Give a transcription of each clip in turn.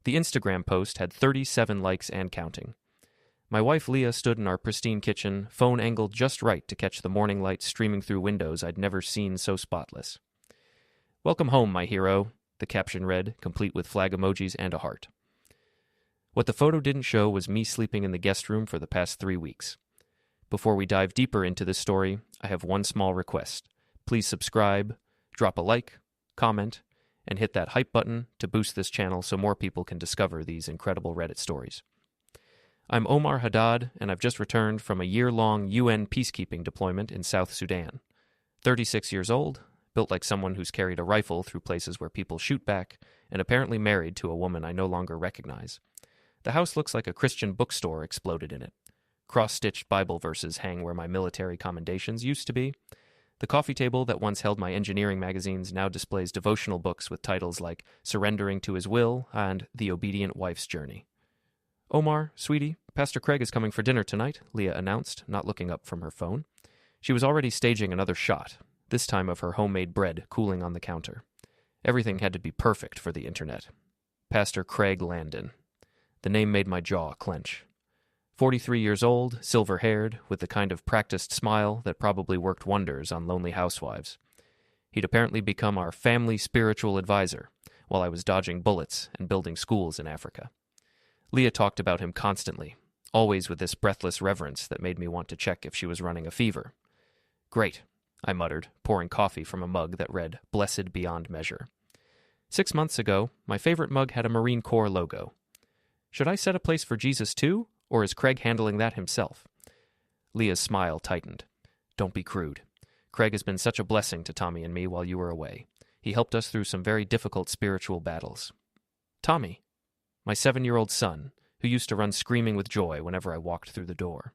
The Instagram post had 37 likes and counting. My wife Leah stood in our pristine kitchen, phone angled just right to catch the morning light streaming through windows I'd never seen so spotless. "Welcome home, my hero," the caption read, complete with flag emojis and a heart. What the photo didn't show was me sleeping in the guest room for the past 3 weeks. Before we dive deeper into this story, I have one small request. Please subscribe, drop a like, comment, and hit that hype button to boost this channel so more people can discover these incredible Reddit stories. I'm Omar Haddad, and I've just returned from a year-long UN peacekeeping deployment in South Sudan. 36 years old, built like someone who's carried a rifle through places where people shoot back, and apparently married to a woman I no longer recognize. The house looks like a Christian bookstore exploded in it. Cross-stitched Bible verses hang where my military commendations used to be. The coffee table that once held my engineering magazines now displays devotional books with titles like Surrendering to His Will and The Obedient Wife's Journey. "Omar, sweetie, Pastor Craig is coming for dinner tonight," Leah announced, not looking up from her phone. She was already staging another shot, this time of her homemade bread cooling on the counter. Everything had to be perfect for the internet. Pastor Craig Landon. The name made my jaw clench. 43 years old, silver-haired, with the kind of practiced smile that probably worked wonders on lonely housewives. He'd apparently become our family spiritual advisor while I was dodging bullets and building schools in Africa. Leah talked about him constantly, always with this breathless reverence that made me want to check if she was running a fever. "Great," I muttered, pouring coffee from a mug that read, "Blessed beyond measure." 6 months ago, my favorite mug had a Marine Corps logo. Should I set a place for Jesus too, or is Craig handling that himself? Leah's smile tightened. "Don't be crude. Craig has been such a blessing to Tommy and me while you were away. He helped us through some very difficult spiritual battles." "Tommy?" "My 7-year-old son, who used to run screaming with joy whenever I walked through the door.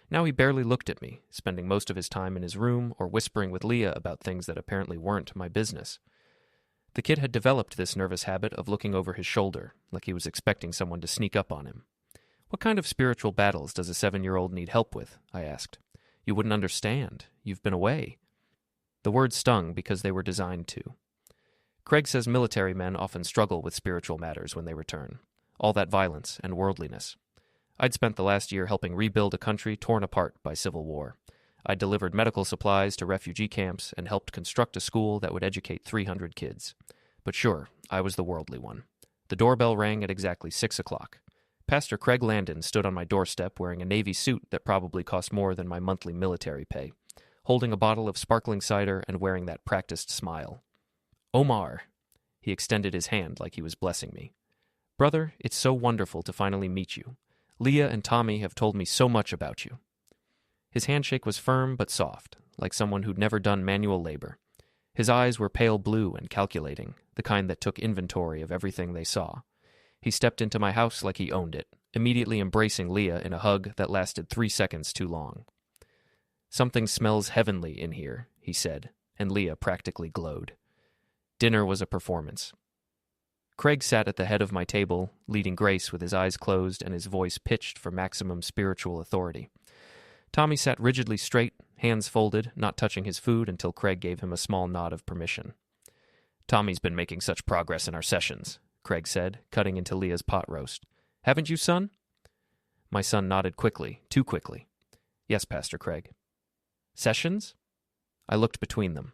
Now he barely looked at me, spending most of his time in his room or whispering with Leah about things that apparently weren't my business. The kid had developed this nervous habit of looking over his shoulder, like he was expecting someone to sneak up on him. "What kind of spiritual battles does a 7-year-old need help with?" I asked. "You wouldn't understand. You've been away." The words stung because they were designed to. Craig says military men often struggle with spiritual matters when they return. All that violence and worldliness. I'd spent the last year helping rebuild a country torn apart by civil war. I delivered medical supplies to refugee camps and helped construct a school that would educate 300 kids. But sure, I was the worldly one. The doorbell rang at exactly 6 o'clock. Pastor Craig Landon stood on my doorstep wearing a Navy suit that probably cost more than my monthly military pay, holding a bottle of sparkling cider and wearing that practiced smile. "Omar." He extended his hand like he was blessing me. "Brother, it's so wonderful to finally meet you. Leah and Tommy have told me so much about you." His handshake was firm but soft, like someone who'd never done manual labor. His eyes were pale blue and calculating, the kind that took inventory of everything they saw. He stepped into my house like he owned it, immediately embracing Leah in a hug that lasted 3 seconds too long. "Something smells heavenly in here," he said, and Leah practically glowed. Dinner was a performance. Craig sat at the head of my table, leading grace with his eyes closed and his voice pitched for maximum spiritual authority. Tommy sat rigidly straight, hands folded, not touching his food until Craig gave him a small nod of permission. "Tommy's been making such progress in our sessions," Craig said, cutting into Leah's pot roast. "Haven't you, son?" My son nodded quickly, too quickly. "Yes, Pastor Craig." "Sessions?" I looked between them.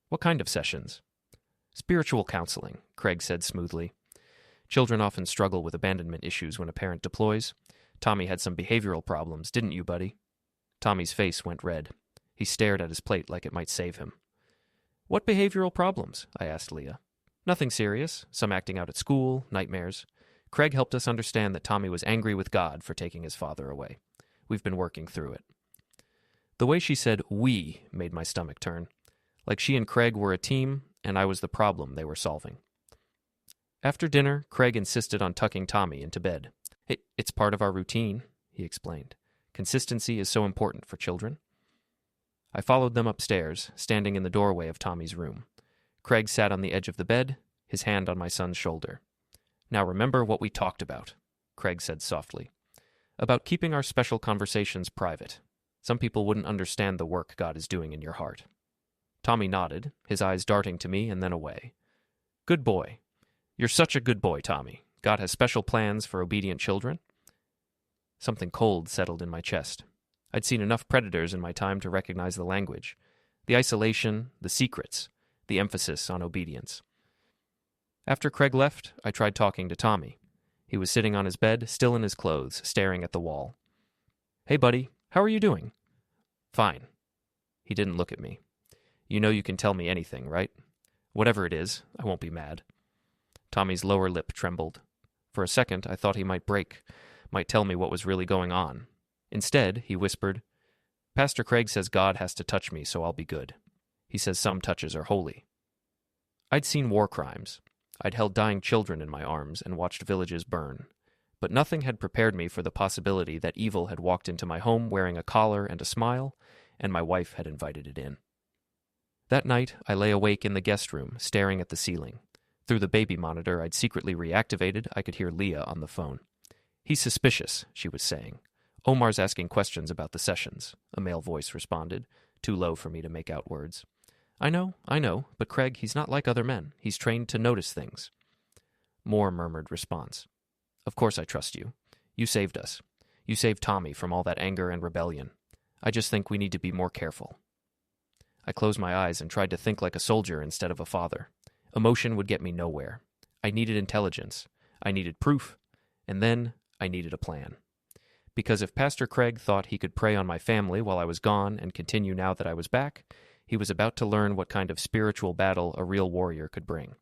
"What kind of sessions?" "Spiritual counseling," Craig said smoothly. "Children often struggle with abandonment issues when a parent deploys. Tommy had some behavioral problems, didn't you, buddy?" Tommy's face went red. He stared at his plate like it might save him. "What behavioral problems?" I asked Leah. "Nothing serious. Some acting out at school, nightmares. Craig helped us understand that Tommy was angry with God for taking his father away. We've been working through it." The way she said "we" made my stomach turn. Like she and Craig were a team, and I was the problem they were solving. After dinner, Craig insisted on tucking Tommy into bed. It's part of our routine," he explained. "Consistency is so important for children." I followed them upstairs, standing in the doorway of Tommy's room. Craig sat on the edge of the bed, his hand on my son's shoulder. "Now remember what we talked about," Craig said softly. "About keeping our special conversations private. Some people wouldn't understand the work God is doing in your heart." Tommy nodded, his eyes darting to me and then away. "Good boy. You're such a good boy, Tommy. God has special plans for obedient children? Something cold settled in my chest. I'd seen enough predators in my time to recognize the language. The isolation, the secrets, the emphasis on obedience. After Craig left, I tried talking to Tommy. He was sitting on his bed, still in his clothes, staring at the wall. "Hey, buddy, how are you doing?" "Fine." He didn't look at me. "You know you can tell me anything, right? Whatever it is, I won't be mad." Tommy's lower lip trembled. For a second, I thought he might break, might tell me what was really going on. Instead, he whispered, "Pastor Craig says God has to touch me, so I'll be good. He says some touches are holy." I'd seen war crimes. I'd held dying children in my arms and watched villages burn. But nothing had prepared me for the possibility that evil had walked into my home wearing a collar and a smile, and my wife had invited it in. That night, I lay awake in the guest room, staring at the ceiling. Through the baby monitor I'd secretly reactivated, I could hear Leah on the phone. "He's suspicious," she was saying. "Omar's asking questions about the sessions," a male voice responded, too low for me to make out words. I know, but Craig, he's not like other men. He's trained to notice things." More murmured response. "Of course I trust you. You saved us. You saved Tommy from all that anger and rebellion. I just think we need to be more careful." I closed my eyes and tried to think like a soldier instead of a father. Emotion would get me nowhere. I needed intelligence. I needed proof. And then I needed a plan. Because if Pastor Craig thought he could prey on my family while I was gone and continue now that I was back, he was about to learn what kind of spiritual battle a real warrior could bring.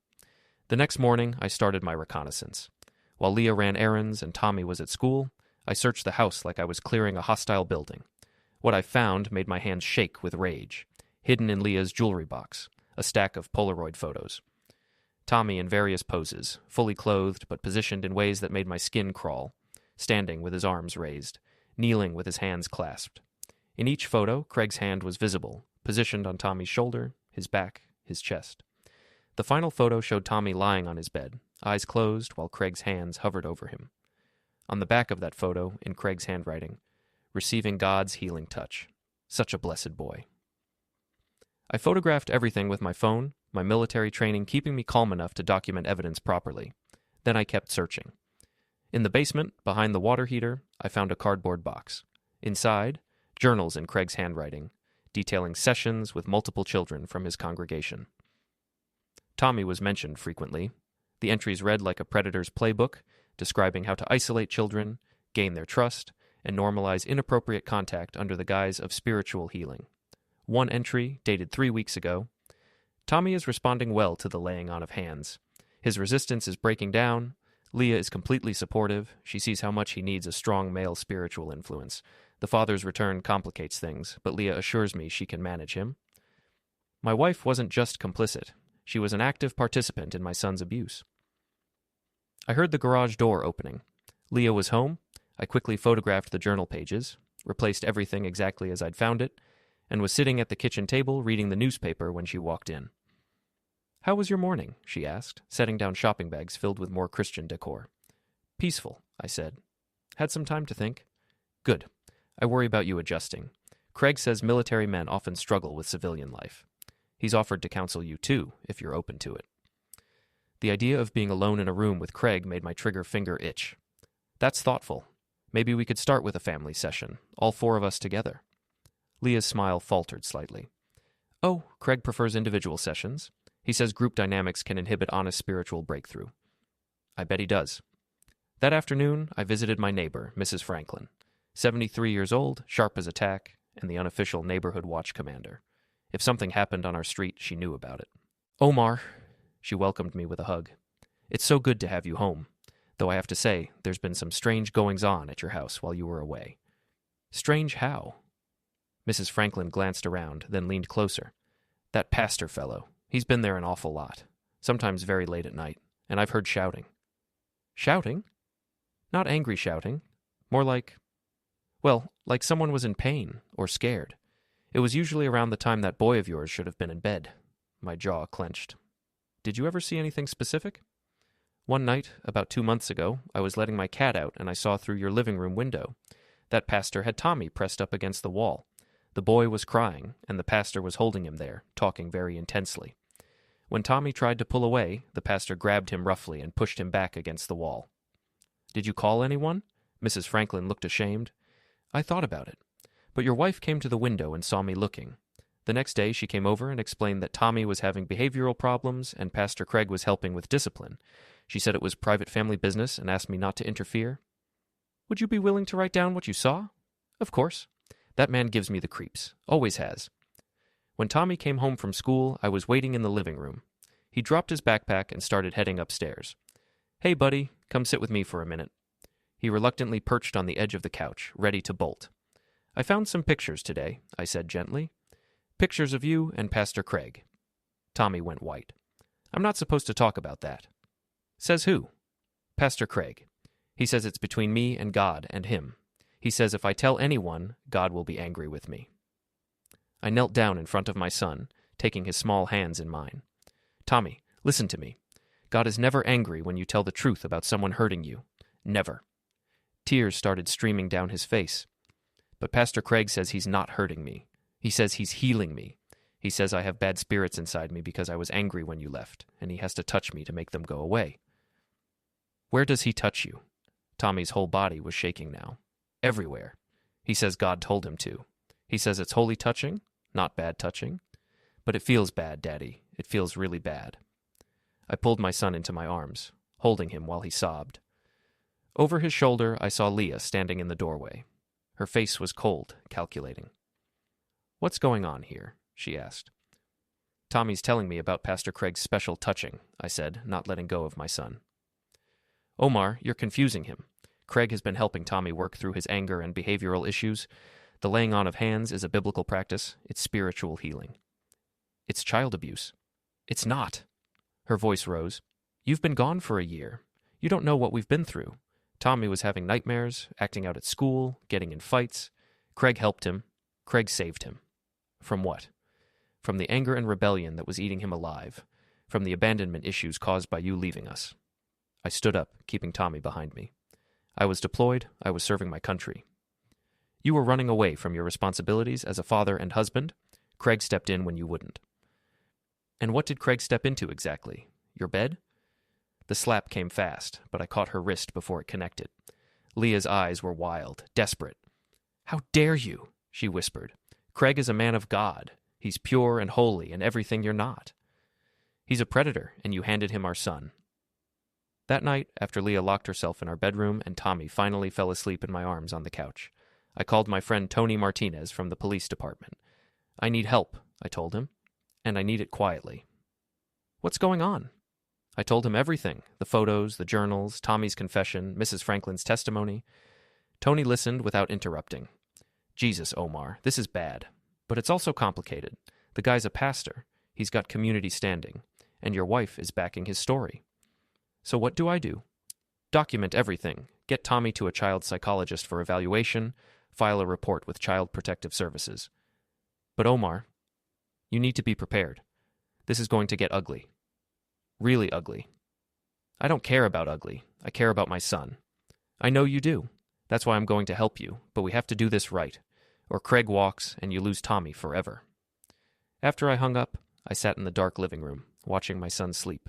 The next morning, I started my reconnaissance. While Leah ran errands and Tommy was at school, I searched the house like I was clearing a hostile building. What I found made my hands shake with rage. Hidden in Leah's jewelry box, a stack of Polaroid photos. Tommy in various poses, fully clothed but positioned in ways that made my skin crawl, standing with his arms raised, kneeling with his hands clasped. In each photo, Craig's hand was visible, positioned on Tommy's shoulder, his back, his chest. The final photo showed Tommy lying on his bed, eyes closed while Craig's hands hovered over him. On the back of that photo, in Craig's handwriting, "Receiving God's healing touch. Such a blessed boy." I photographed everything with my phone, my military training keeping me calm enough to document evidence properly. Then I kept searching. In the basement, behind the water heater, I found a cardboard box. Inside, journals in Craig's handwriting, detailing sessions with multiple children from his congregation. Tommy was mentioned frequently. The entries read like a predator's playbook, describing how to isolate children, gain their trust, and normalize inappropriate contact under the guise of spiritual healing. One entry, dated 3 weeks ago, "Tommy is responding well to the laying on of hands. His resistance is breaking down. Leah is completely supportive. She sees how much he needs a strong male spiritual influence. The father's return complicates things, but Leah assures me she can manage him." My wife wasn't just complicit. She was an active participant in my son's abuse. I heard the garage door opening. Leah was home. I quickly photographed the journal pages, replaced everything exactly as I'd found it, and was sitting at the kitchen table reading the newspaper when she walked in. "How was your morning?" she asked, setting down shopping bags filled with more Christian decor. "Peaceful," I said. "Had some time to think." "Good. I worry about you adjusting. Craig says military men often struggle with civilian life. He's offered to counsel you too, if you're open to it." The idea of being alone in a room with Craig made my trigger finger itch. "That's thoughtful. Maybe we could start with a family session, all 4 of us together." Leah's smile faltered slightly. "Oh, Craig prefers individual sessions. He says group dynamics can inhibit honest spiritual breakthrough." "I bet he does." That afternoon, I visited my neighbor, Mrs. Franklin, 73 years old, sharp as a tack, and the unofficial neighborhood watch commander. If something happened on our street, she knew about it. "Omar," she welcomed me with a hug. "It's so good to have you home, though I have to say, there's been some strange goings-on at your house while you were away." "Strange how?" Mrs. Franklin glanced around, then leaned closer. "That pastor fellow, he's been there an awful lot, sometimes very late at night, and I've heard shouting." "Shouting?" "Not angry shouting. More like someone was in pain or scared. It was usually around the time that boy of yours should have been in bed." My jaw clenched. "Did you ever see anything specific?" "One night, about 2 months ago, I was letting my cat out and I saw through your living room window. That pastor had Tommy pressed up against the wall. The boy was crying, and the pastor was holding him there, talking very intensely. When Tommy tried to pull away, the pastor grabbed him roughly and pushed him back against the wall. "Did you call anyone?" Mrs. Franklin looked ashamed. "I thought about it. But your wife came to the window and saw me looking. The next day she came over and explained that Tommy was having behavioral problems and Pastor Craig was helping with discipline. She said it was private family business and asked me not to interfere." "Would you be willing to write down what you saw?" "Of course. That man gives me the creeps. Always has." When Tommy came home from school, I was waiting in the living room. He dropped his backpack and started heading upstairs. "Hey, buddy, come sit with me for a minute." He reluctantly perched on the edge of the couch, ready to bolt. "I found some pictures today," I said gently. "Pictures of you and Pastor Craig." Tommy went white. "I'm not supposed to talk about that." "Says who?" "Pastor Craig. He says it's between me and God and him. He says if I tell anyone, God will be angry with me." I knelt down in front of my son, taking his small hands in mine. "Tommy, listen to me. God is never angry when you tell the truth about someone hurting you. Never." Tears started streaming down his face. "But Pastor Craig says he's not hurting me. He says he's healing me. He says I have bad spirits inside me because I was angry when you left, and he has to touch me to make them go away." "Where does he touch you?" Tommy's whole body was shaking now. "Everywhere. He says God told him to. He says it's holy touching, not bad touching. But it feels bad, Daddy. It feels really bad." I pulled my son into my arms, holding him while he sobbed. Over his shoulder, I saw Leah standing in the doorway. Her face was cold, calculating. "What's going on here?" she asked. "Tommy's telling me about Pastor Craig's special touching," I said, not letting go of my son. "Omar, you're confusing him. Craig has been helping Tommy work through his anger and behavioral issues. The laying on of hands is a biblical practice. It's spiritual healing." "It's child abuse." "It's not." Her voice rose. "You've been gone for a year. You don't know what we've been through. Tommy was having nightmares, acting out at school, getting in fights. Craig helped him. Craig saved him." "From what?" "From the anger and rebellion that was eating him alive. From the abandonment issues caused by you leaving us." I stood up, keeping Tommy behind me. I was deployed. I was serving my country. "You were running away from your responsibilities as a father and husband. Craig stepped in when you wouldn't." "And what did Craig step into exactly? Your bed?" The slap came fast, but I caught her wrist before it connected. Leah's eyes were wild, desperate. "How dare you?" she whispered. "Craig is a man of God. He's pure and holy and everything you're not. He's a predator, and you handed him our son." That night, after Leah locked herself in our bedroom and Tommy finally fell asleep in my arms on the couch, I called my friend Tony Martinez from the police department. "I need help," I told him, "and I need it quietly." "What's going on?" I told him everything, the photos, the journals, Tommy's confession, Mrs. Franklin's testimony. Tony listened without interrupting. "Jesus, Omar, this is bad. But it's also complicated. The guy's a pastor. He's got community standing. And your wife is backing his story. So what do I do? Document everything. Get Tommy to a child psychologist for evaluation. File a report with Child Protective Services. But Omar, you need to be prepared. This is going to get ugly. Really ugly. I don't care about ugly. I care about my son. I know you do. That's why I'm going to help you, but we have to do this right, or Craig walks and you lose Tommy forever." After I hung up, I sat in the dark living room, watching my son sleep.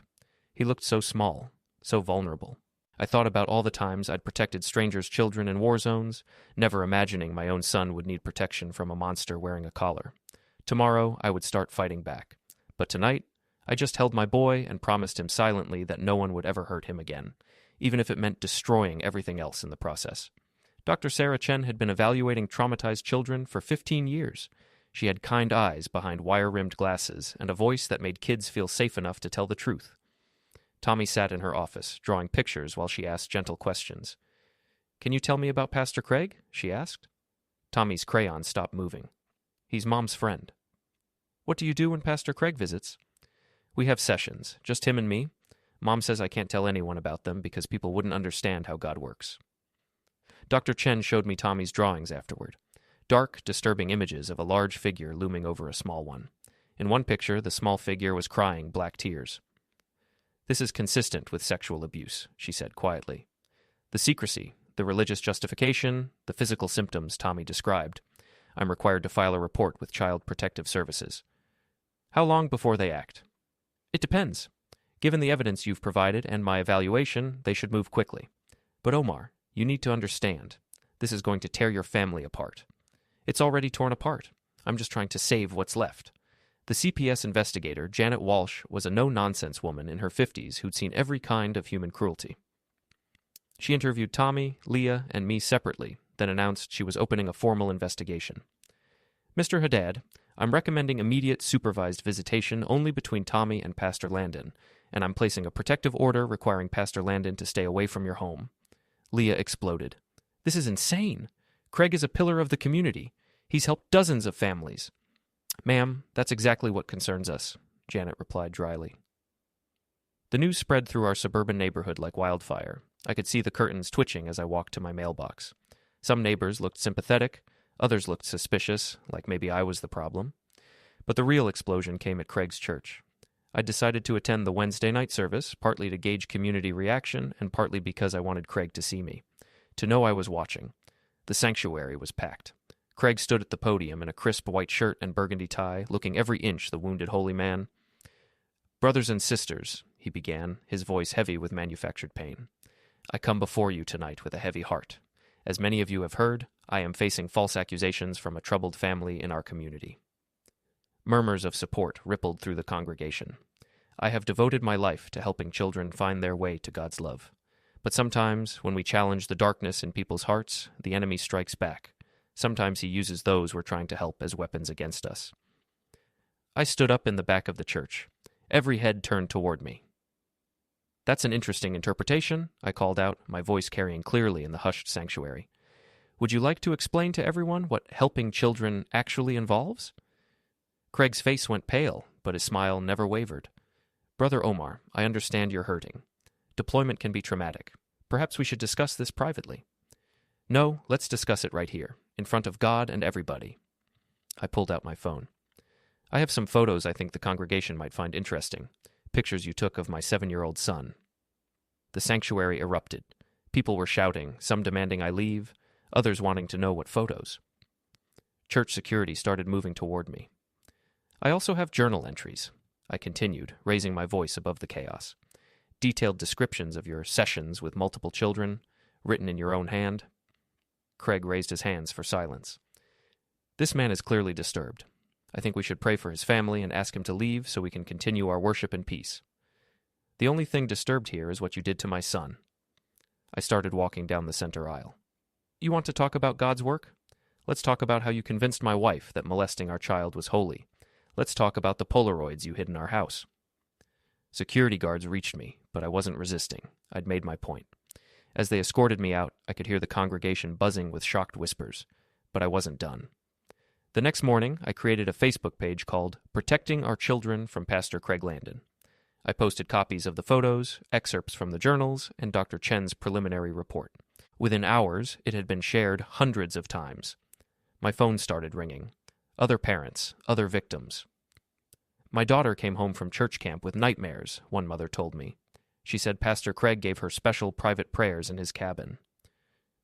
He looked so small, so vulnerable. I thought about all the times I'd protected strangers' children in war zones, never imagining my own son would need protection from a monster wearing a collar. Tomorrow, I would start fighting back. But tonight, I just held my boy and promised him silently that no one would ever hurt him again, even if it meant destroying everything else in the process. Dr. Sarah Chen had been evaluating traumatized children for 15 years. She had kind eyes behind wire-rimmed glasses and a voice that made kids feel safe enough to tell the truth. Tommy sat in her office, drawing pictures while she asked gentle questions. "Can you tell me about Pastor Craig?" she asked. Tommy's crayon stopped moving. "He's Mom's friend." "What do you do when Pastor Craig visits?" "We have sessions, just him and me. Mom says I can't tell anyone about them because people wouldn't understand how God works." Dr. Chen showed me Tommy's drawings afterward. Dark, disturbing images of a large figure looming over a small one. In one picture, the small figure was crying black tears. "This is consistent with sexual abuse," she said quietly. "The secrecy, the religious justification, the physical symptoms Tommy described. I'm required to file a report with Child Protective Services." "How long before they act?" It depends. Given the evidence you've provided and my evaluation, they should move quickly. But Omar, you need to understand. This is going to tear your family apart. It's already torn apart. I'm just trying to save what's left. The CPS investigator, Janet Walsh, was a no-nonsense woman in her 50s who'd seen every kind of human cruelty. She interviewed Tommy, Leah, and me separately, then announced she was opening a formal investigation. Mr. Haddad, I'm recommending immediate supervised visitation only between Tommy and Pastor Landon, and I'm placing a protective order requiring Pastor Landon to stay away from your home. Leah exploded. This is insane. Craig is a pillar of the community. He's helped dozens of families. Ma'am, that's exactly what concerns us, Janet replied dryly. The news spread through our suburban neighborhood like wildfire. I could see the curtains twitching as I walked to my mailbox. Some neighbors looked sympathetic, others looked suspicious, like maybe I was the problem. But the real explosion came at Craig's church. I decided to attend the Wednesday night service, partly to gauge community reaction and partly because I wanted Craig to see me, to know I was watching. The sanctuary was packed. Craig stood at the podium in a crisp white shirt and burgundy tie, looking every inch the wounded holy man. Brothers and sisters, he began, his voice heavy with manufactured pain. I come before you tonight with a heavy heart. As many of you have heard, I am facing false accusations from a troubled family in our community. Murmurs of support rippled through the congregation. I have devoted my life to helping children find their way to God's love. But sometimes, when we challenge the darkness in people's hearts, the enemy strikes back. Sometimes he uses those we're trying to help as weapons against us. I stood up in the back of the church. Every head turned toward me. That's an interesting interpretation, I called out, my voice carrying clearly in the hushed sanctuary. Would you like to explain to everyone what helping children actually involves? Craig's face went pale, but his smile never wavered. Brother Omar, I understand you're hurting. Deployment can be traumatic. Perhaps we should discuss this privately. No, let's discuss it right here, in front of God and everybody. I pulled out my phone. I have some photos I think the congregation might find interesting. Pictures you took of my 7-year-old son. The sanctuary erupted. People were shouting, some demanding I leave, others wanting to know what photos. Church security started moving toward me. I also have journal entries, I continued, raising my voice above the chaos. Detailed descriptions of your sessions with multiple children, written in your own hand. Craig raised his hands for silence. This man is clearly disturbed. I think we should pray for his family and ask him to leave so we can continue our worship in peace. The only thing disturbed here is what you did to my son. I started walking down the center aisle. You want to talk about God's work? Let's talk about how you convinced my wife that molesting our child was holy. Let's talk about the Polaroids you hid in our house. Security guards reached me, but I wasn't resisting. I'd made my point. As they escorted me out, I could hear the congregation buzzing with shocked whispers, but I wasn't done. The next morning, I created a Facebook page called Protecting Our Children from Pastor Craig Landon. I posted copies of the photos, excerpts from the journals, and Dr. Chen's preliminary report. Within hours, it had been shared hundreds of times. My phone started ringing. Other parents, other victims. My daughter came home from church camp with nightmares, one mother told me. She said Pastor Craig gave her special private prayers in his cabin.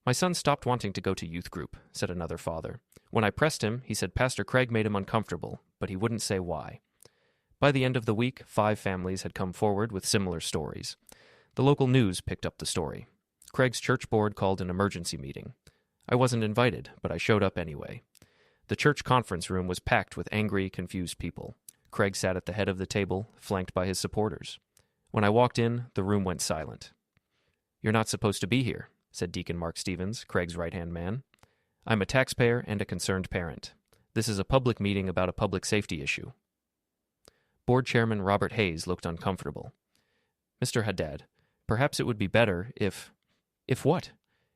My son stopped wanting to go to youth group, said another father. When I pressed him, he said Pastor Craig made him uncomfortable, but he wouldn't say why. By the end of the week, 5 families had come forward with similar stories. The local news picked up the story. Craig's church board called an emergency meeting. I wasn't invited, but I showed up anyway. The church conference room was packed with angry, confused people. Craig sat at the head of the table, flanked by his supporters. When I walked in, the room went silent. You're not supposed to be here, said Deacon Mark Stevens, Craig's right-hand man. I'm a taxpayer and a concerned parent. This is a public meeting about a public safety issue. Board Chairman Robert Hayes looked uncomfortable. Mr. Haddad, perhaps it would be better if... If what?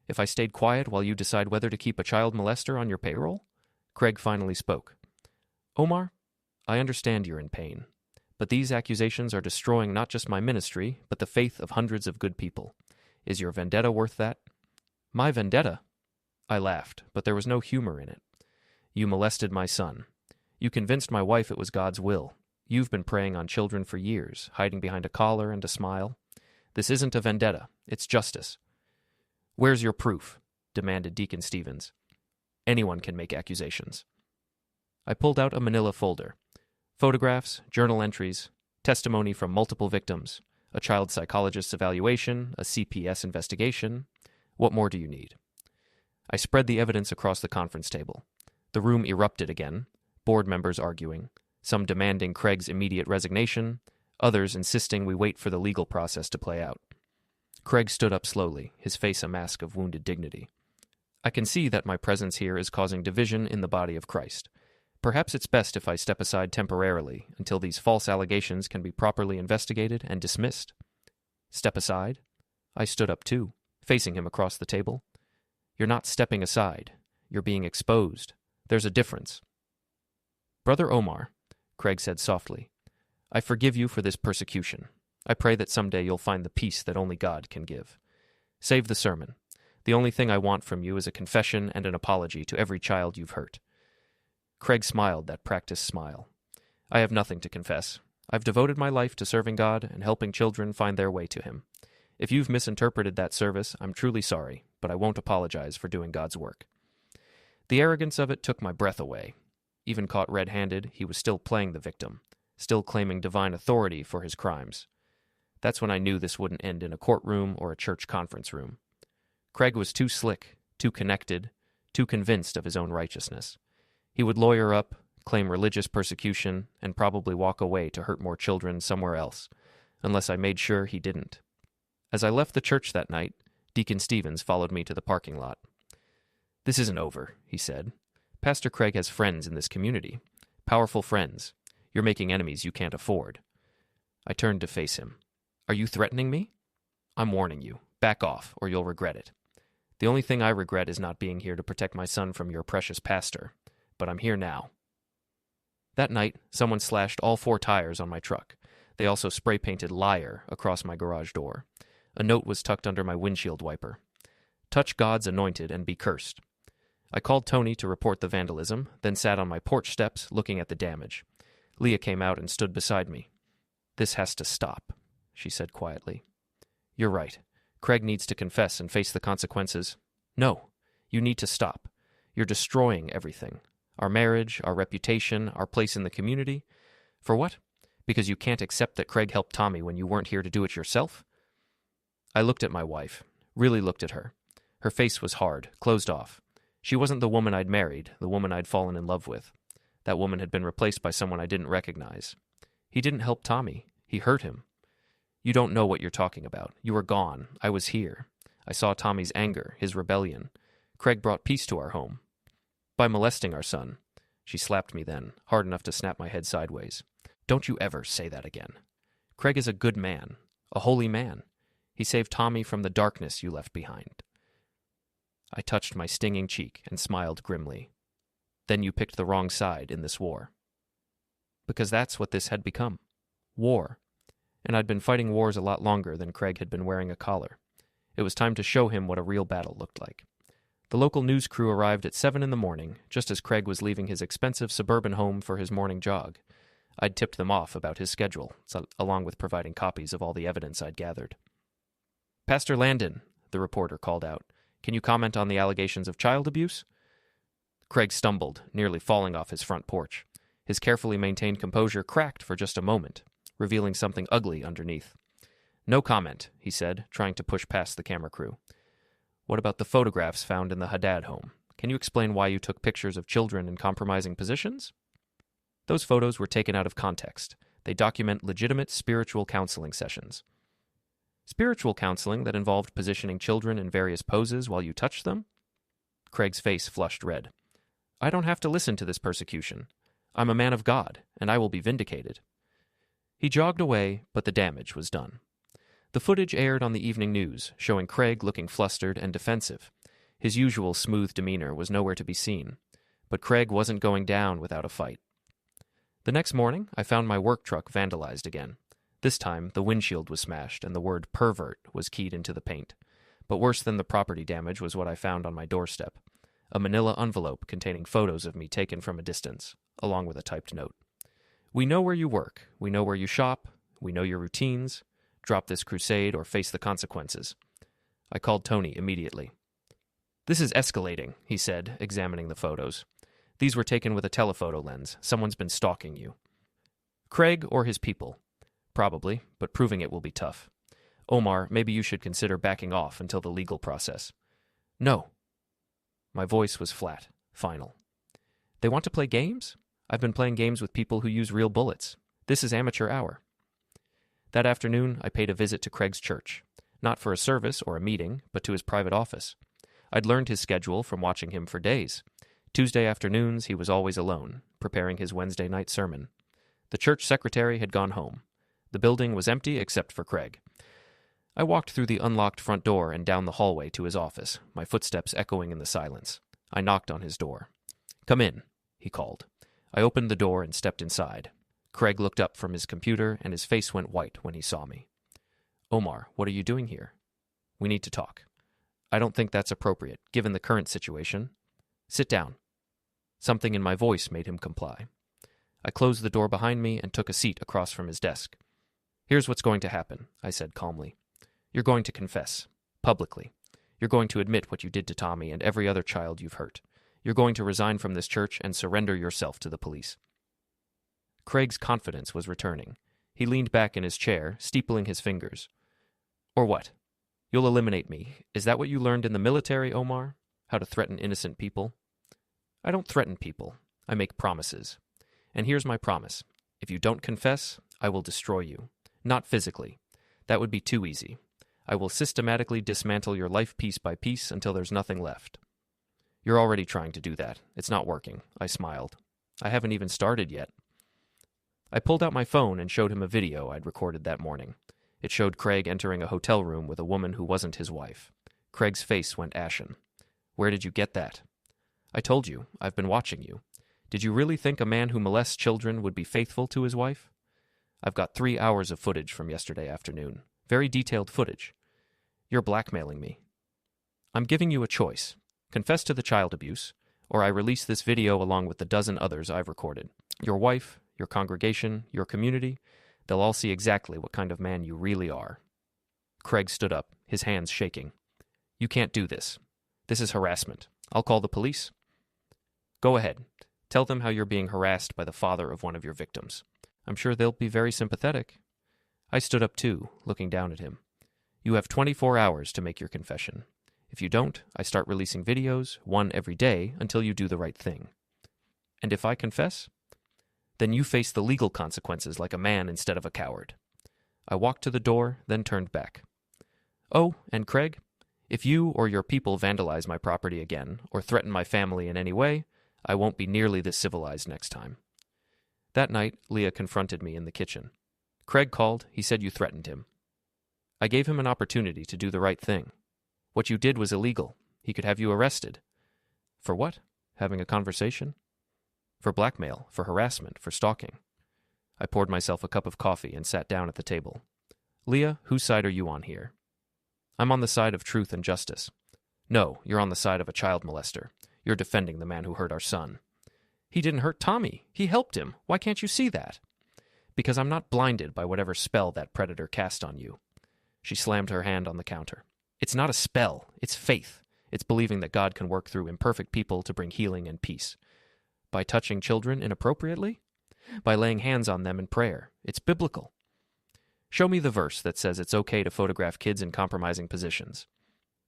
If I stayed quiet while you decide whether to keep a child molester on your payroll? Craig finally spoke. Omar, I understand you're in pain, but these accusations are destroying not just my ministry, but the faith of hundreds of good people. Is your vendetta worth that? My vendetta? I laughed, but there was no humor in it. You molested my son. You convinced my wife it was God's will. You've been preying on children for years, hiding behind a collar and a smile. This isn't a vendetta. It's justice. Where's your proof? Demanded Deacon Stevens. Anyone can make accusations. I pulled out a manila folder. Photographs, journal entries, testimony from multiple victims, a child psychologist's evaluation, a CPS investigation. What more do you need? I spread the evidence across the conference table. The room erupted again, board members arguing, some demanding Craig's immediate resignation, others insisting we wait for the legal process to play out. Craig stood up slowly, his face a mask of wounded dignity. I can see that my presence here is causing division in the body of Christ. Perhaps it's best if I step aside temporarily until these false allegations can be properly investigated and dismissed. Step aside? I stood up too, facing him across the table. You're not stepping aside. You're being exposed. There's a difference. Brother Omar, Craig said softly, I forgive you for this persecution. I pray that someday you'll find the peace that only God can give. Save the sermon. The only thing I want from you is a confession and an apology to every child you've hurt. Craig smiled that practiced smile. I have nothing to confess. I've devoted my life to serving God and helping children find their way to Him. If you've misinterpreted that service, I'm truly sorry, but I won't apologize for doing God's work. The arrogance of it took my breath away. Even caught red-handed, he was still playing the victim, still claiming divine authority for his crimes. That's when I knew this wouldn't end in a courtroom or a church conference room. Craig was too slick, too connected, too convinced of his own righteousness. He would lawyer up, claim religious persecution, and probably walk away to hurt more children somewhere else, unless I made sure he didn't. As I left the church that night, Deacon Stevens followed me to the parking lot. This isn't over, he said. Pastor Craig has friends in this community. Powerful friends. You're making enemies you can't afford. I turned to face him. Are you threatening me? I'm warning you. Back off, or you'll regret it. The only thing I regret is not being here to protect my son from your precious pastor. But I'm here now. That night, someone slashed all 4 tires on my truck. They also spray-painted "liar" across my garage door. A note was tucked under my windshield wiper. Touch God's anointed and be cursed. I called Tony to report the vandalism, then sat on my porch steps looking at the damage. Leah came out and stood beside me. This has to stop, she said quietly. You're right. Craig needs to confess and face the consequences. No, you need to stop. You're destroying everything. Our marriage, our reputation, our place in the community. For what? Because you can't accept that Craig helped Tommy when you weren't here to do it yourself? I looked at my wife, really looked at her. Her face was hard, closed off. She wasn't the woman I'd married, the woman I'd fallen in love with. That woman had been replaced by someone I didn't recognize. He didn't help Tommy. He hurt him. You don't know what you're talking about. You were gone. I was here. I saw Tommy's anger, his rebellion. Craig brought peace to our home. By molesting our son. She slapped me then, hard enough to snap my head sideways. Don't you ever say that again. Craig is a good man, a holy man. He saved Tommy from the darkness you left behind. I touched my stinging cheek and smiled grimly. Then you picked the wrong side in this war. Because that's what this had become. War. And I'd been fighting wars a lot longer than Craig had been wearing a collar. It was time to show him what a real battle looked like. The local news crew arrived at 7 in the morning, just as Craig was leaving his expensive suburban home for his morning jog. I'd tipped them off about his schedule, along with providing copies of all the evidence I'd gathered. Pastor Landon, the reporter called out, can you comment on the allegations of child abuse? Craig stumbled, nearly falling off his front porch. His carefully maintained composure cracked for just a moment, revealing something ugly underneath. No comment, he said, trying to push past the camera crew. What about the photographs found in the Haddad home? Can you explain why you took pictures of children in compromising positions? Those photos were taken out of context. They document legitimate spiritual counseling sessions. Spiritual counseling that involved positioning children in various poses while you touched them? Craig's face flushed red. I don't have to listen to this persecution. I'm a man of God, and I will be vindicated. He jogged away, but the damage was done. The footage aired on the evening news, showing Craig looking flustered and defensive. His usual smooth demeanor was nowhere to be seen, but Craig wasn't going down without a fight. The next morning, I found my work truck vandalized again. This time, the windshield was smashed and the word pervert was keyed into the paint. But worse than the property damage was what I found on my doorstep. A manila envelope containing photos of me taken from a distance, along with a typed note. We know where you work. We know where you shop. We know your routines. Drop this crusade or face the consequences. I called Tony immediately. This is escalating, he said, examining the photos. These were taken with a telephoto lens. Someone's been stalking you. Craig or his people. Probably, but proving it will be tough. Omar, maybe you should consider backing off until the legal process. No. My voice was flat, final. They want to play games? I've been playing games with people who use real bullets. This is amateur hour. That afternoon, I paid a visit to Craig's church, not for a service or a meeting, but to his private office. I'd learned his schedule from watching him for days. Tuesday afternoons, he was always alone, preparing his Wednesday night sermon. The church secretary had gone home. The building was empty except for Craig. I walked through the unlocked front door and down the hallway to his office, my footsteps echoing in the silence. I knocked on his door. "Come in," he called. I opened the door and stepped inside. Craig looked up from his computer, and his face went white when he saw me. "Omar, what are you doing here?" "We need to talk." "I don't think that's appropriate, given the current situation." "Sit down." Something in my voice made him comply. I closed the door behind me and took a seat across from his desk. "Here's what's going to happen," I said calmly. "You're going to confess, publicly. You're going to admit what you did to Tommy and every other child you've hurt. You're going to resign from this church and surrender yourself to the police." Craig's confidence was returning. He leaned back in his chair, steepling his fingers. "Or what? You'll eliminate me. Is that what you learned in the military, Omar? How to threaten innocent people?" "I don't threaten people. I make promises. And here's my promise. If you don't confess, I will destroy you. Not physically. That would be too easy. I will systematically dismantle your life piece by piece until there's nothing left." "You're already trying to do that. It's not working," I smiled. "I haven't even started yet." I pulled out my phone and showed him a video I'd recorded that morning. It showed Craig entering a hotel room with a woman who wasn't his wife. Craig's face went ashen. "Where did you get that?" "I told you. I've been watching you. Did you really think a man who molests children would be faithful to his wife?" "I've got 3 hours of footage from yesterday afternoon. Very detailed footage." "You're blackmailing me." "I'm giving you a choice. Confess to the child abuse, or I release this video along with the dozen others I've recorded. Your wife, your congregation, your community, they'll all see exactly what kind of man you really are." Craig stood up, his hands shaking. "You can't do this. This is harassment. I'll call the police." "Go ahead. Tell them how you're being harassed by the father of one of your victims. I'm sure they'll be very sympathetic." I stood up too, looking down at him. "You have 24 hours to make your confession. If you don't, I start releasing videos, one every day, until you do the right thing." "And if I confess?" "Then you face the legal consequences like a man instead of a coward." I walked to the door, then turned back. "Oh, and Craig, if you or your people vandalize my property again, or threaten my family in any way, I won't be nearly this civilized next time." That night, Leah confronted me in the kitchen. "Craig called. He said you threatened him." I gave him an opportunity to do the right thing. "What you did was illegal. He could have you arrested." "For what? Having a conversation?" "For blackmail, for harassment, for stalking." I poured myself a cup of coffee and sat down at the table. "Leah, whose side are you on here?" "I'm on the side of truth and justice." "No, you're on the side of a child molester. You're defending the man who hurt our son." "He didn't hurt Tommy. He helped him. Why can't you see that?" "Because I'm not blinded by whatever spell that predator cast on you." She slammed her hand on the counter. "It's not a spell. It's faith. It's believing that God can work through imperfect people to bring healing and peace. By touching children inappropriately? By laying hands on them in prayer. It's biblical. Show me the verse that says it's okay to photograph kids in compromising positions."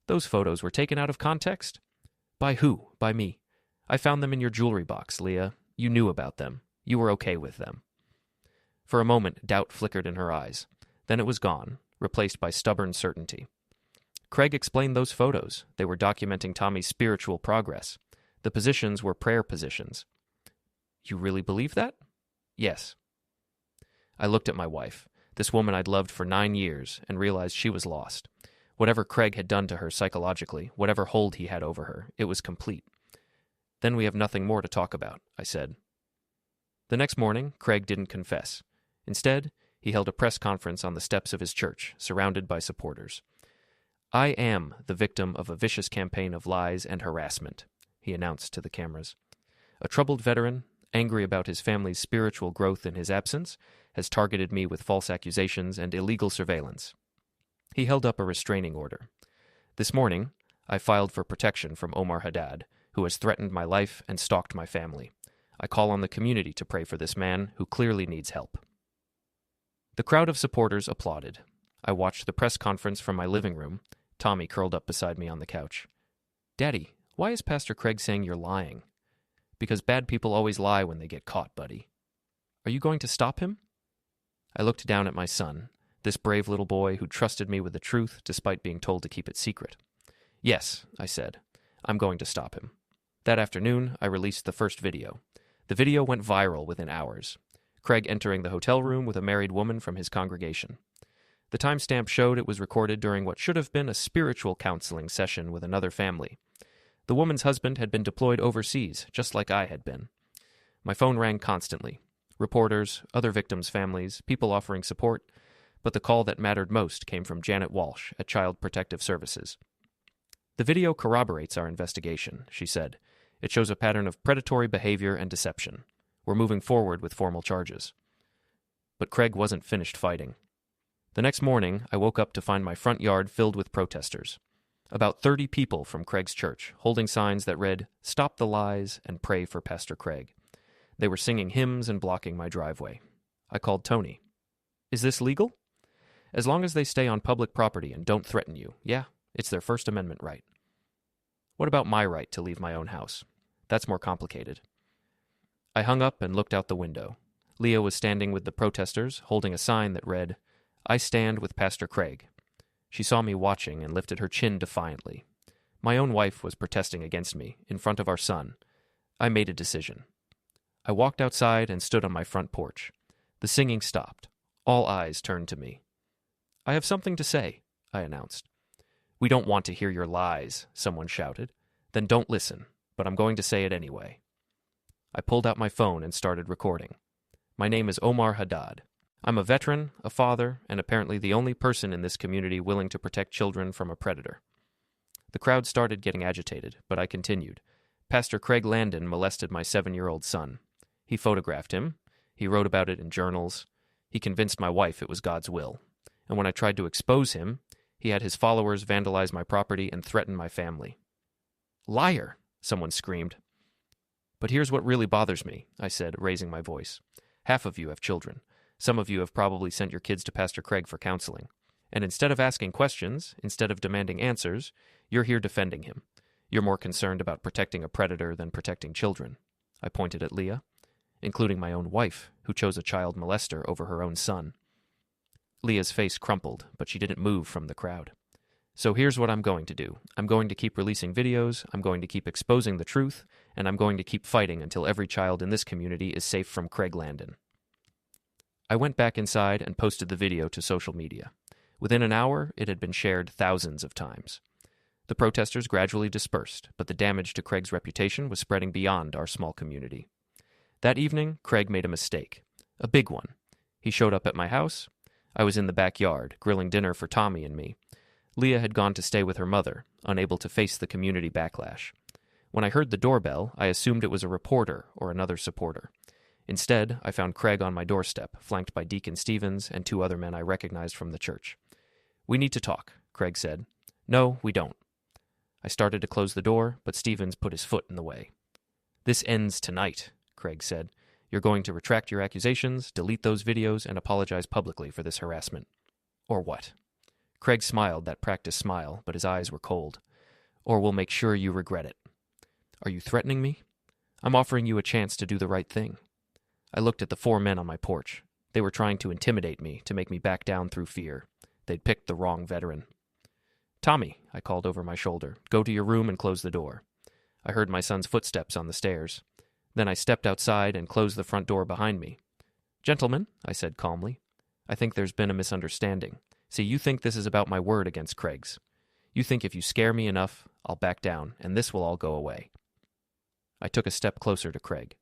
"Those photos were taken out of context." "By who? By me. I found them in your jewelry box, Leah. You knew about them. You were okay with them." For a moment, doubt flickered in her eyes. Then it was gone, replaced by stubborn certainty. Craig explained those photos. They were documenting Tommy's spiritual progress. The positions were prayer positions. "You really believe that?" "Yes." I looked at my wife, this woman I'd loved for 9 years, and realized she was lost. Whatever Craig had done to her psychologically, whatever hold he had over her, it was complete. "Then we have nothing more to talk about," I said. The next morning, Craig didn't confess. Instead, he held a press conference on the steps of his church, surrounded by supporters. "I am the victim of a vicious campaign of lies and harassment," he announced to the cameras. "A troubled veteran, angry about his family's spiritual growth in his absence, has targeted me with false accusations and illegal surveillance." He held up a restraining order. "This morning, I filed for protection from Omar Haddad, who has threatened my life and stalked my family. I call on the community to pray for this man who clearly needs help." The crowd of supporters applauded. I watched the press conference from my living room. Tommy curled up beside me on the couch. "Daddy, why is Pastor Craig saying you're lying?" "Because bad people always lie when they get caught, buddy." "Are you going to stop him?" I looked down at my son, this brave little boy who trusted me with the truth despite being told to keep it secret. "Yes," I said. "I'm going to stop him." That afternoon, I released the first video. The video went viral within hours. Craig entering the hotel room with a married woman from his congregation. The timestamp showed it was recorded during what should have been a spiritual counseling session with another family. The woman's husband had been deployed overseas, just like I had been. My phone rang constantly. Reporters, other victims' families, people offering support, but the call that mattered most came from Janet Walsh at Child Protective Services. "The video corroborates our investigation," she said. "It shows a pattern of predatory behavior and deception. We're moving forward with formal charges." But Craig wasn't finished fighting. The next morning, I woke up to find my front yard filled with protesters. About 30 people from Craig's church, holding signs that read, "Stop the lies and pray for Pastor Craig." They were singing hymns and blocking my driveway. I called Tony. "Is this legal?" "As long as they stay on public property and don't threaten you. Yeah, it's their First Amendment right." "What about my right to leave my own house?" "That's more complicated." I hung up and looked out the window. Leah was standing with the protesters, holding a sign that read, "I stand with Pastor Craig." She saw me watching and lifted her chin defiantly. My own wife was protesting against me, in front of our son. I made a decision. I walked outside and stood on my front porch. The singing stopped. All eyes turned to me. "I have something to say," I announced. "We don't want to hear your lies," someone shouted. "Then don't listen, but I'm going to say it anyway." I pulled out my phone and started recording. My name is Omar Haddad. I'm a veteran, a father, and apparently the only person in this community willing to protect children from a predator. The crowd started getting agitated, but I continued. Pastor Craig Landon molested my 7-year-old son. He photographed him. He wrote about it in journals. He convinced my wife it was God's will. And when I tried to expose him, he had his followers vandalize my property and threaten my family. "Liar!" someone screamed. "But here's what really bothers me," I said, raising my voice. "Half of you have children. Some of you have probably sent your kids to Pastor Craig for counseling. And instead of asking questions, instead of demanding answers, you're here defending him. You're more concerned about protecting a predator than protecting children." I pointed at Leah, including my own wife, who chose a child molester over her own son. Leah's face crumpled, but she didn't move from the crowd. "So here's what I'm going to do. I'm going to keep releasing videos, I'm going to keep exposing the truth, and I'm going to keep fighting until every child in this community is safe from Craig Landon." I went back inside and posted the video to social media. Within an hour, it had been shared thousands of times. The protesters gradually dispersed, but the damage to Craig's reputation was spreading beyond our small community. That evening, Craig made a mistake. A big one. He showed up at my house. I was in the backyard, grilling dinner for Tommy and me. Leah had gone to stay with her mother, unable to face the community backlash. When I heard the doorbell, I assumed it was a reporter or another supporter. Instead, I found Craig on my doorstep, flanked by Deacon Stevens and 2 other men I recognized from the church. "We need to talk," Craig said. "No, we don't." I started to close the door, but Stevens put his foot in the way. "This ends tonight," Craig said. "You're going to retract your accusations, delete those videos, and apologize publicly for this harassment." "Or what?" Craig smiled that practiced smile, but his eyes were cold. "Or we'll make sure you regret it." "Are you threatening me?" "I'm offering you a chance to do the right thing." I looked at the 4 men on my porch. They were trying to intimidate me, to make me back down through fear. They'd picked the wrong veteran. "Tommy," I called over my shoulder, "go to your room and close the door." I heard my son's footsteps on the stairs. Then I stepped outside and closed the front door behind me. "Gentlemen," I said calmly, "I think there's been a misunderstanding. See, you think this is about my word against Craig's. You think if you scare me enough, I'll back down, and this will all go away." I took a step closer to Craig.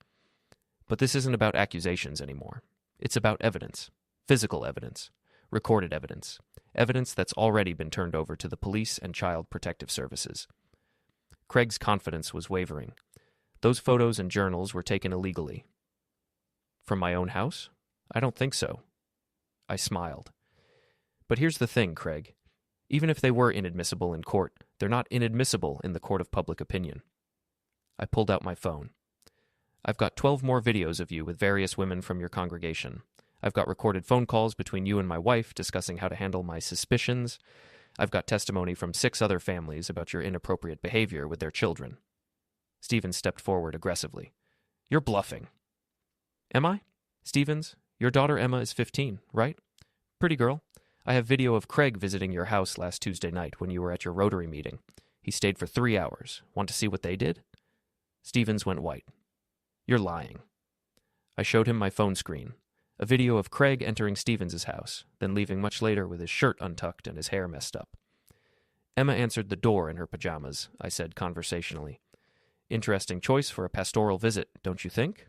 "But this isn't about accusations anymore. It's about evidence. Physical evidence. Recorded evidence. Evidence that's already been turned over to the police and Child Protective Services." Craig's confidence was wavering. "Those photos and journals were taken illegally." "From my own house? I don't think so." I smiled. "But here's the thing, Craig. Even if they were inadmissible in court, they're not inadmissible in the court of public opinion." I pulled out my phone. "I've got 12 more videos of you with various women from your congregation. I've got recorded phone calls between you and my wife discussing how to handle my suspicions. I've got testimony from 6 other families about your inappropriate behavior with their children. Stevens stepped forward aggressively. You're bluffing. Am I? Stevens, your daughter Emma is 15, right? Pretty girl. I have video of Craig visiting your house last Tuesday night when you were at your Rotary meeting. He stayed for 3 hours. Want to see what they did? Stevens went white. You're lying. I showed him my phone screen. A video of Craig entering Stevens' house, then leaving much later with his shirt untucked and his hair messed up. Emma answered the door in her pajamas, I said conversationally. Interesting choice for a pastoral visit, don't you think?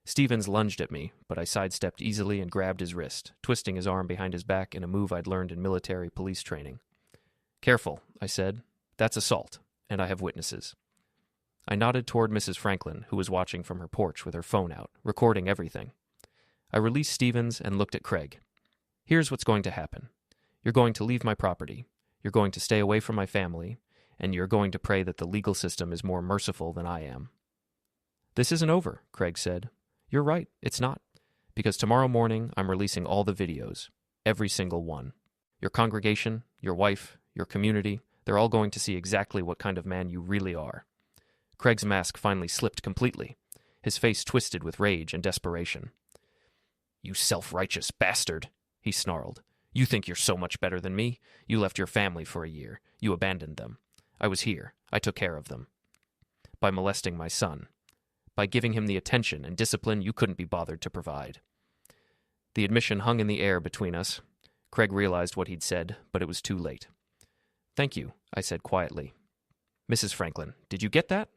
Stevens lunged at me, but I sidestepped easily and grabbed his wrist, twisting his arm behind his back in a move I'd learned in military police training. Careful, I said. That's assault, and I have witnesses. I nodded toward Mrs. Franklin, who was watching from her porch with her phone out, recording everything. I released Stevens and looked at Craig. Here's what's going to happen. You're going to leave my property. You're going to stay away from my family, and you're going to pray that the legal system is more merciful than I am. This isn't over, Craig said. You're right, it's not. Because tomorrow morning I'm releasing all the videos, every single one. Your congregation, your wife, your community, they're all going to see exactly what kind of man you really are. Craig's mask finally slipped completely. His face twisted with rage and desperation. You self-righteous bastard, he snarled. You think you're so much better than me? You left your family for a year. You abandoned them. I was here. I took care of them. By molesting my son. By giving him the attention and discipline you couldn't be bothered to provide. The admission hung in the air between us. Craig realized what he'd said, but it was too late. Thank you, I said quietly. Mrs. Franklin, did you get that?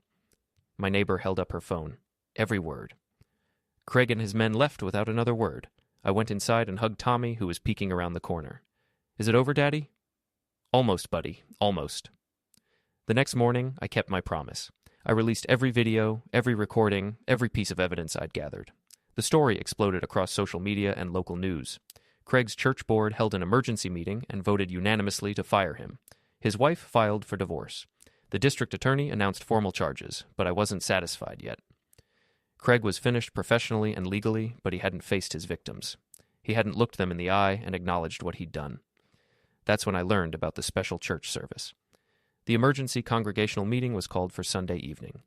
My neighbor held up her phone. Every word. Craig and his men left without another word. I went inside and hugged Tommy, who was peeking around the corner. Is it over, Daddy? Almost, buddy, almost. The next morning, I kept my promise. I released every video, every recording, every piece of evidence I'd gathered. The story exploded across social media and local news. Craig's church board held an emergency meeting and voted unanimously to fire him. His wife filed for divorce. The district attorney announced formal charges, but I wasn't satisfied yet. Craig was finished professionally and legally, but he hadn't faced his victims. He hadn't looked them in the eye and acknowledged what he'd done. That's when I learned about the special church service. The emergency congregational meeting was called for Sunday evening.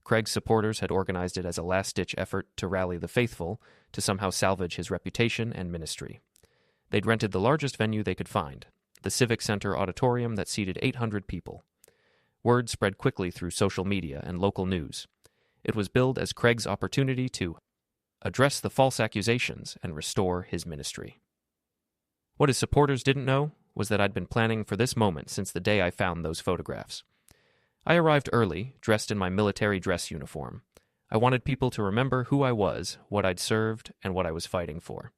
Craig's supporters had organized it as a last-ditch effort to rally the faithful to somehow salvage his reputation and ministry. They'd rented the largest venue they could find, the Civic Center auditorium that seated 800 people. Word spread quickly through social media and local news. It was billed as Craig's opportunity to address the false accusations and restore his ministry. What his supporters didn't know was that I'd been planning for this moment since the day I found those photographs. I arrived early, dressed in my military dress uniform. I wanted people to remember who I was, what I'd served, and what I was fighting for.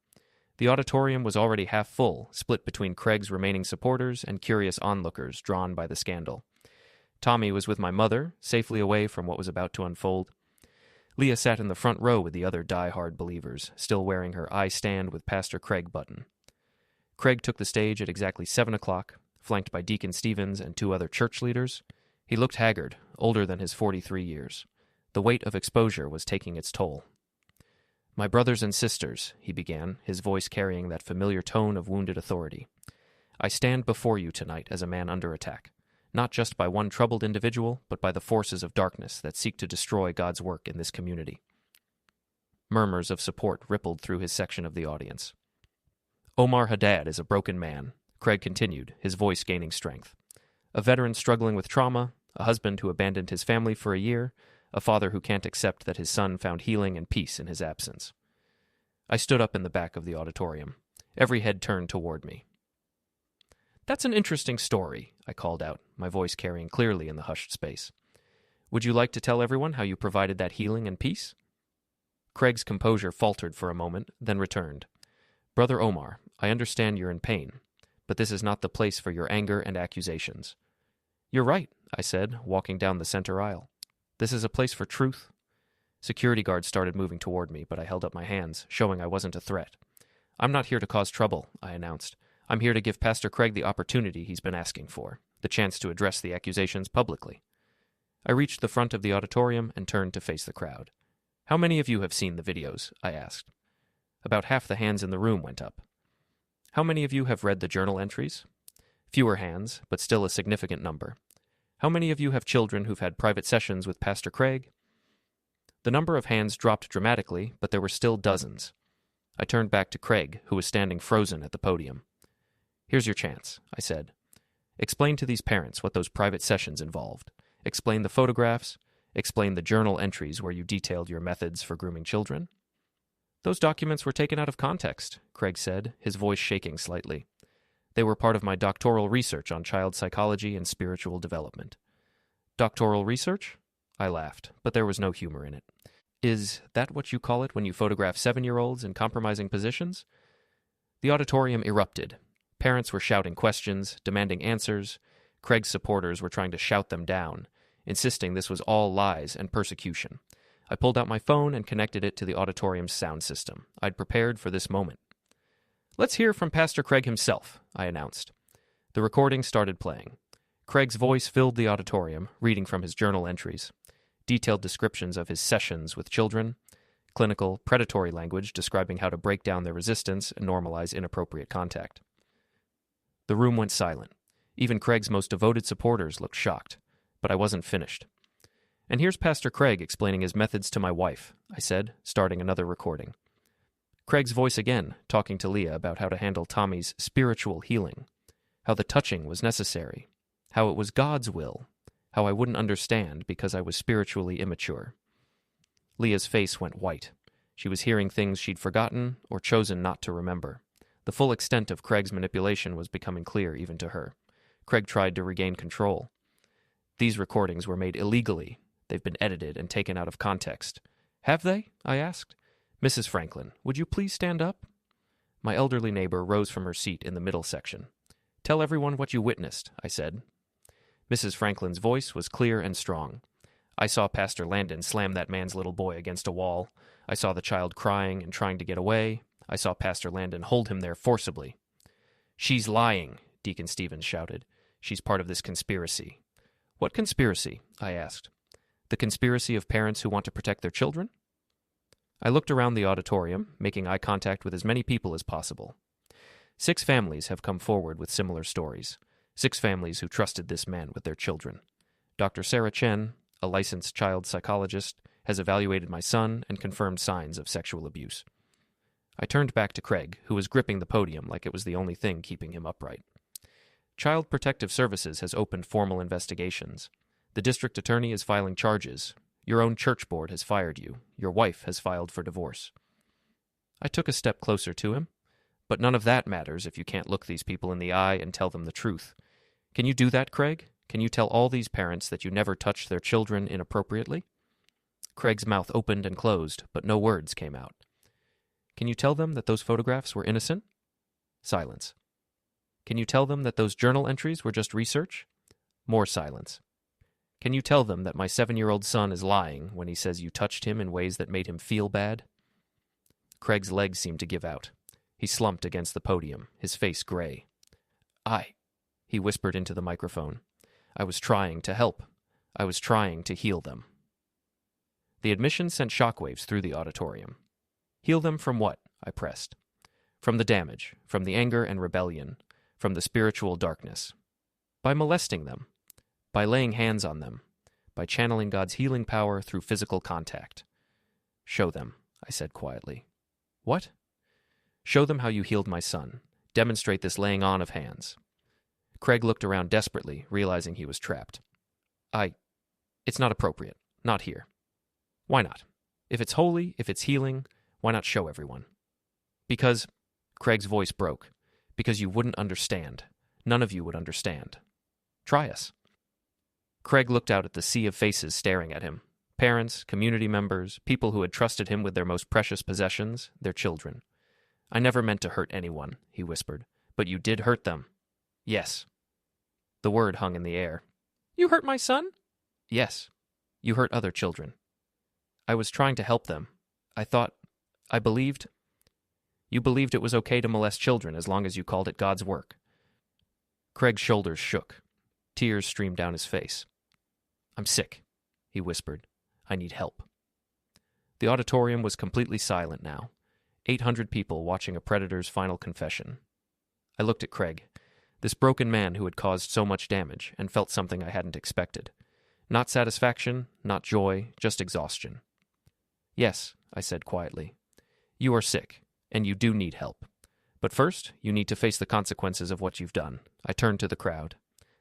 The auditorium was already half full, split between Craig's remaining supporters and curious onlookers drawn by the scandal. Tommy was with my mother, safely away from what was about to unfold. Leah sat in the front row with the other die-hard believers, still wearing her I Stand with Pastor Craig button. Craig took the stage at exactly 7 o'clock, flanked by Deacon Stevens and 2 other church leaders. He looked haggard, older than his 43 years. The weight of exposure was taking its toll. My brothers and sisters, he began, his voice carrying that familiar tone of wounded authority. I stand before you tonight as a man under attack, not just by one troubled individual, but by the forces of darkness that seek to destroy God's work in this community. Murmurs of support rippled through his section of the audience. Omar Haddad is a broken man, Craig continued, his voice gaining strength. A veteran struggling with trauma, a husband who abandoned his family for a year, a father who can't accept that his son found healing and peace in his absence. I stood up in the back of the auditorium. Every head turned toward me. That's an interesting story, I called out, my voice carrying clearly in the hushed space. Would you like to tell everyone how you provided that healing and peace? Craig's composure faltered for a moment, then returned. Brother Omar, I understand you're in pain, but this is not the place for your anger and accusations. You're right, I said, walking down the center aisle. This is a place for truth. Security guards started moving toward me, but I held up my hands, showing I wasn't a threat. I'm not here to cause trouble, I announced. I'm here to give Pastor Craig the opportunity he's been asking for, the chance to address the accusations publicly. I reached the front of the auditorium and turned to face the crowd. How many of you have seen the videos? I asked. About half the hands in the room went up. How many of you have read the journal entries? Fewer hands, but still a significant number. How many of you have children who've had private sessions with Pastor Craig? The number of hands dropped dramatically, but there were still dozens. I turned back to Craig, who was standing frozen at the podium. Here's your chance, I said. Explain to these parents what those private sessions involved. Explain the photographs. Explain the journal entries where you detailed your methods for grooming children. Those documents were taken out of context, Craig said, his voice shaking slightly. They were part of my doctoral research on child psychology and spiritual development. Doctoral research? I laughed, but there was no humor in it. Is that what you call it when you photograph 7-year-olds in compromising positions? The auditorium erupted. Parents were shouting questions, demanding answers. Craig's supporters were trying to shout them down, insisting this was all lies and persecution. I pulled out my phone and connected it to the auditorium's sound system. I'd prepared for this moment. Let's hear from Pastor Craig himself, I announced. The recording started playing. Craig's voice filled the auditorium, reading from his journal entries. Detailed descriptions of his sessions with children. Clinical, predatory language describing how to break down their resistance and normalize inappropriate contact. The room went silent. Even Craig's most devoted supporters looked shocked. But I wasn't finished. And here's Pastor Craig explaining his methods to my wife, I said, starting another recording. Craig's voice again, talking to Leah about how to handle Tommy's spiritual healing, how the touching was necessary, how it was God's will, how I wouldn't understand because I was spiritually immature. Leah's face went white. She was hearing things she'd forgotten or chosen not to remember. The full extent of Craig's manipulation was becoming clear even to her. Craig tried to regain control. These recordings were made illegally. They've been edited and taken out of context. Have they? I asked. Mrs. Franklin, would you please stand up? My elderly neighbor rose from her seat in the middle section. Tell everyone what you witnessed, I said. Mrs. Franklin's voice was clear and strong. I saw Pastor Landon slam that man's little boy against a wall. I saw the child crying and trying to get away. I saw Pastor Landon hold him there forcibly. She's lying, Deacon Stevens shouted. She's part of this conspiracy. What conspiracy? I asked. The conspiracy of parents who want to protect their children? I looked around the auditorium, making eye contact with as many people as possible. 6 families have come forward with similar stories. 6 families who trusted this man with their children. Dr. Sarah Chen, a licensed child psychologist, has evaluated my son and confirmed signs of sexual abuse. I turned back to Craig, who was gripping the podium like it was the only thing keeping him upright. Child Protective Services has opened formal investigations. The district attorney is filing charges. Your own church board has fired you. Your wife has filed for divorce. I took a step closer to him. But none of that matters if you can't look these people in the eye and tell them the truth. Can you do that, Craig? Can you tell all these parents that you never touched their children inappropriately? Craig's mouth opened and closed, but no words came out. Can you tell them that those photographs were innocent? Silence. Can you tell them that those journal entries were just research? More silence. Can you tell them that my 7-year-old son is lying when he says you touched him in ways that made him feel bad? Craig's legs seemed to give out. He slumped against the podium, his face gray. He whispered into the microphone. I was trying to help. I was trying to heal them. The admission sent shockwaves through the auditorium. Heal them from what? I pressed. From the damage, from the anger and rebellion, from the spiritual darkness. By molesting them. By laying hands on them. By channeling God's healing power through physical contact. Show them, I said quietly. What? Show them how you healed my son. Demonstrate this laying on of hands. Craig looked around desperately, realizing he was trapped. It's not appropriate. Not here. Why not? If it's holy, if it's healing, why not show everyone? Because, Craig's voice broke, because you wouldn't understand. None of you would understand. Try us. Craig looked out at the sea of faces staring at him. Parents, community members, people who had trusted him with their most precious possessions, their children. I never meant to hurt anyone, he whispered. But you did hurt them. Yes. The word hung in the air. You hurt my son? Yes. You hurt other children. I was trying to help them. I believed. You believed it was okay to molest children as long as you called it God's work. Craig's shoulders shook. Tears streamed down his face. I'm sick, he whispered. I need help. The auditorium was completely silent now. 800 people watching a predator's final confession. I looked at Craig, this broken man who had caused so much damage, and felt something I hadn't expected. Not satisfaction, not joy, just exhaustion. "Yes," I said quietly. "You are sick, and you do need help. But first, you need to face the consequences of what you've done." I turned to the crowd.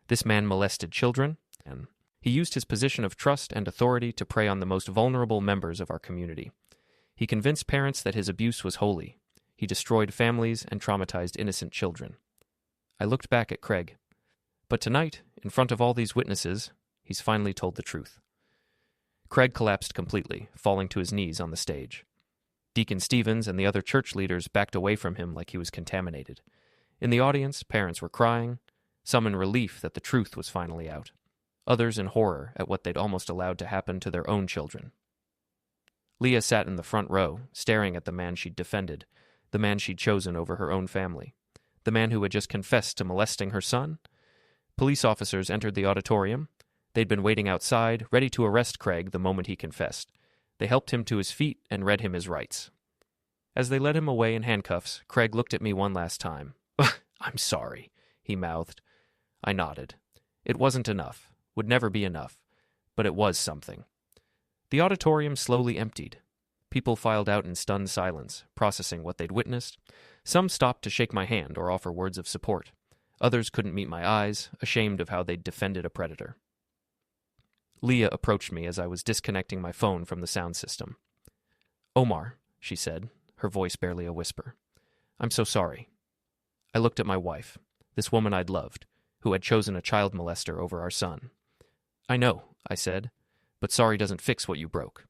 "This man molested children, and he used his position of trust and authority to prey on the most vulnerable members of our community. He convinced parents that his abuse was holy. He destroyed families and traumatized innocent children." I looked back at Craig. But tonight, in front of all these witnesses, he's finally told the truth. Craig collapsed completely, falling to his knees on the stage. Deacon Stevens and the other church leaders backed away from him like he was contaminated. In the audience, parents were crying, some in relief that the truth was finally out, others in horror at what they'd almost allowed to happen to their own children. Leah sat in the front row, staring at the man she'd defended, the man she'd chosen over her own family, the man who had just confessed to molesting her son. Police officers entered the auditorium. They'd been waiting outside, ready to arrest Craig the moment he confessed. They helped him to his feet and read him his rights. As they led him away in handcuffs, Craig looked at me one last time. "I'm sorry," he mouthed. I nodded. It wasn't enough, would never be enough, but it was something. The auditorium slowly emptied. People filed out in stunned silence, processing what they'd witnessed. Some stopped to shake my hand or offer words of support. Others couldn't meet my eyes, ashamed of how they'd defended a predator. Leah approached me as I was disconnecting my phone from the sound system. "Omar," she said, her voice barely a whisper. "I'm so sorry." I looked at my wife, this woman I'd loved, who had chosen a child molester over our son. "I know," I said, "but sorry doesn't fix what you broke.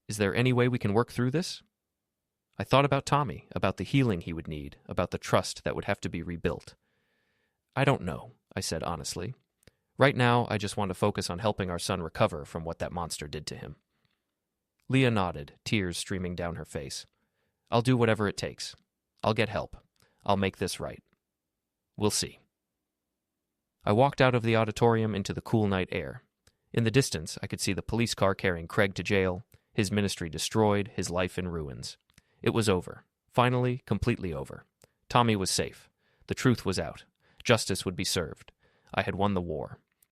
Is there any way we can work through this?" I thought about Tommy, about the healing he would need, about the trust that would have to be rebuilt. "I don't know," I said honestly. "Right now, I just want to focus on helping our son recover from what that monster did to him." Leah nodded, tears streaming down her face. "I'll do whatever it takes. I'll get help. I'll make this right. We'll see." I walked out of the auditorium into the cool night air. In the distance, I could see the police car carrying Craig to jail, his ministry destroyed, his life in ruins. It was over. Finally, completely over. Tommy was safe. The truth was out. Justice would be served. I had won the war.